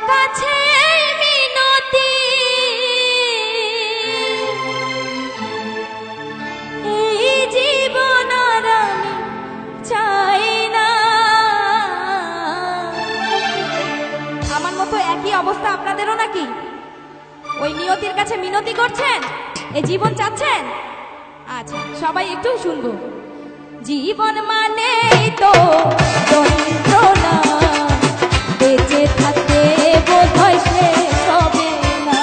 কাছে মিনতি, এই জীবন আর আমি চাই না। আমার মতো একই অবস্থা আপনাদেরও নাকি? ওই নিয়তির কাছে মিনতি করছেন, এই জীবন চাচ্ছেন? আচ্ছা, সবাই একটু শুনবো। জীবন মানে তো যন্ত্রণা, বেঁচে থাকতে বোধহয় শেষ হবে না।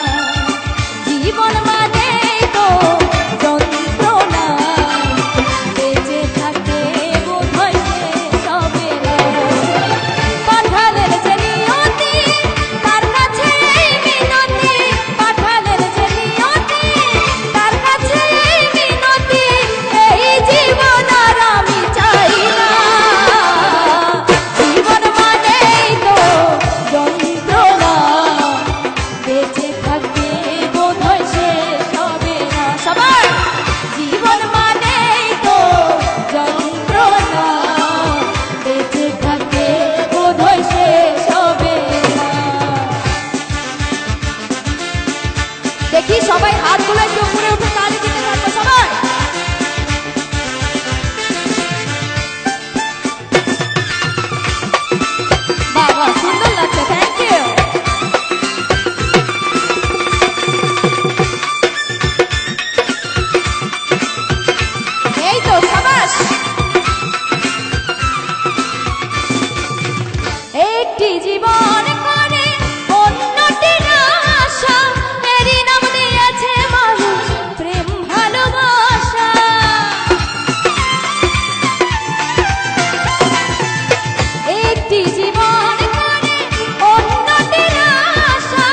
জীবন মানে তো যন্ত্রণা, বেঁচে থাকতে বোধহয় শেষ হবে না। পাঠালের যে নিয়তি, তার কাছে মিনতি, পাঠালের যে নিয়তি, তার কাছে মিনতি, এই জীবন আর আমি চাই না। জীবন মানেই তো যন্ত্রণা, বেঁচে থাকতে বোধহয় শেষ হবে না। সবাই, জীবন মানেই তো যন্ত্রণা, বেঁচে থাকতে বোধহয় শেষ হবে না। দেখি সবাই হাতগুলো একটু উপরে উঠে তালি দিতে থাকবো সবাই। বাবা, সুন্দর লাগছে, থ্যাংক ইউ। এই তো, সাবাস। একটি জীবন করে অন্যটির আশা, এরই নাম দিয়েছে মানুষ প্রেম ভালোবাসা। একটি জীবন করে অন্যটির আশা,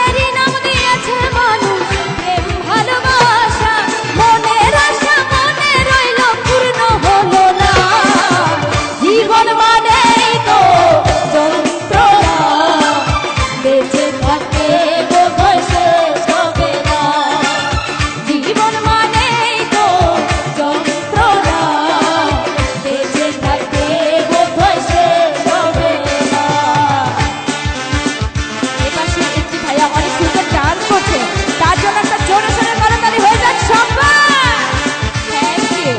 এরই নাম দিয়েছে মানুষ প্রেম ভালোবাসা। মনের আশা মনে রইল, পূর্ণ হলো না। জীবন মানেই তো যন্ত্রণা, বেঁচে থাকতে বোধহয় শেষ হবে না। জীবন মানেই তো যন্ত্রণা, বেঁচে থাকতে বোধহয় শেষ হবে না। এপাশে একটি ভাইয়া অনেক সুন্দর ডান্স করছে, তার জন্য একটা জোরে সোরে করতালি হয়ে যাক সবাই। Thank you.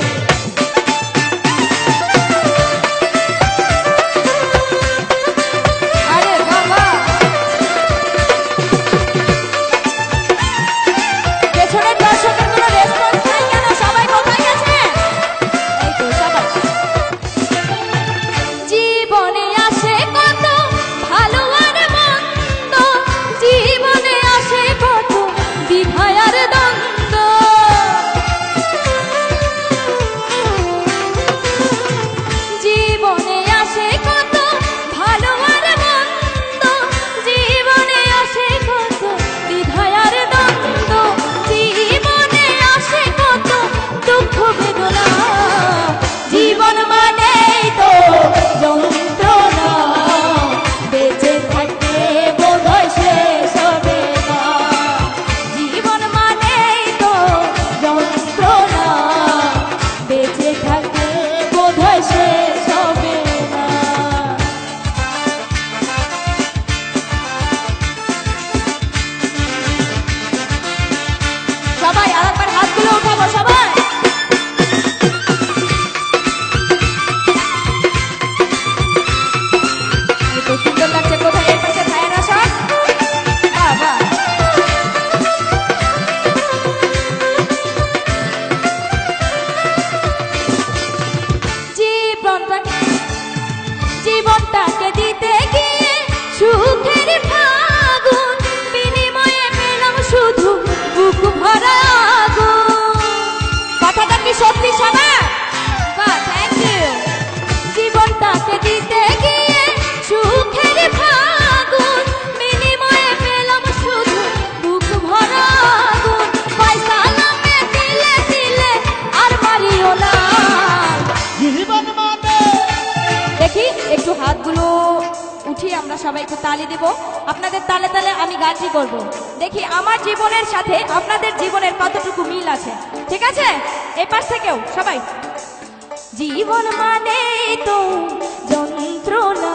আরে বাবা, পেছনের দর্শকের কোনো রেসপন্স নাই কেন? সবাই কোথায় গেছে? এই তো, সবাই। জীবনে আসে কত ভালো আর মন্দ, জীবনে আসে কত দ্বিধা আর দ্বন্দ্ব। জীবনে আসে কত ভালো আর মন্দ, জীবনে আসে কত দ্বিধা আর দ্বন্দ্ব। জীবনে আসে কত দুঃখ বেদনা। জীবন মানেই তো যন্ত্রণা, বেঁচে থাকতে বোধহয় শেষ হবে না। জীবন মানেই তো যন্ত্রণা, বেঁচে থাকতে বোধহয় শেষ হবে না। সবাই আরেকবার হাতগুলো উঠাবো সবাই। এই তো, সুন্দর লাগছে। কোথায় এর পাশে ভাইয়েরা সব? বাবা, জীবনটাকে জীবনটাকে দিতে গিয়ে সুখের ফাগুন, বিনিময়ে পেলাম শুধু বুক ভরা আগুন। কথাটা কি সত্যি সবাই? বাহ, থ্যাংক ইউ। জীবনটাকে দিতে গিয়ে সুখের ফাগুন, বিনিময়ে পেলাম শুধু বুক ভরা আগুন। পয়সা নামে দিলে দিলে আর মারিও না। জীবন মানে দেখি একটু হাতগুলো উঠিয়ে আমরা সবাই একটু তালি দেব। আপনাদের তালে তালে আমি গানটি করব। দেখি আমার জীবনের সাথে আপনাদের জীবনের কতটুকু মিল আছে। ঠিক আছে? এই পাশ থেকেও সবাই। জীবন মানে তো যন্ত্রণা,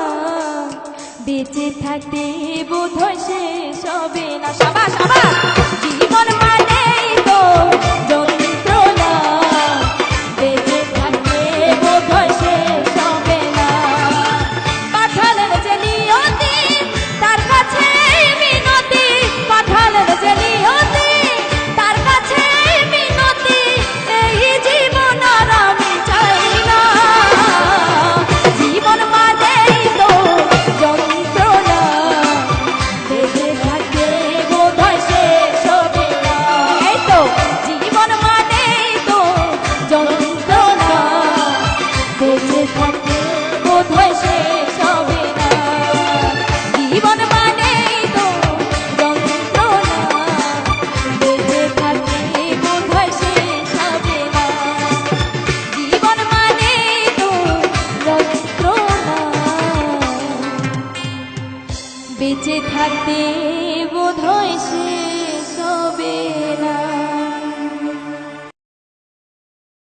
বেঁচে থাকতে বোধহয় শেষ হবে না। সাবাস সাবাস। জীবন মানেই তো যন্ত্রণা, বেঁচে থাকতে বোধহয় শেষ হবে না। পাঠালেন যে নিয়তি তার কাছে মিনতি, পাঠালেন যে নিয়তি তার কাছে মিনতি, এই জীবন আর আমি চাই না। জীবন মানেই তো যন্ত্রণা, বেঁচে থাকতে বোধহয় শেষ হবে না। এই তো জীবন মানেই তো যন্ত্রণা, বেঁচে থাকতে বোধহয় শেষ হবে না। জীবন মানেই তো যন্ত্রণা, বেঁচে থাকতে বোধহয় শেষ হবে না। জীবন মানেই তো যন্ত্রণা, বেঁচে থাকতে বোধহয় শেষ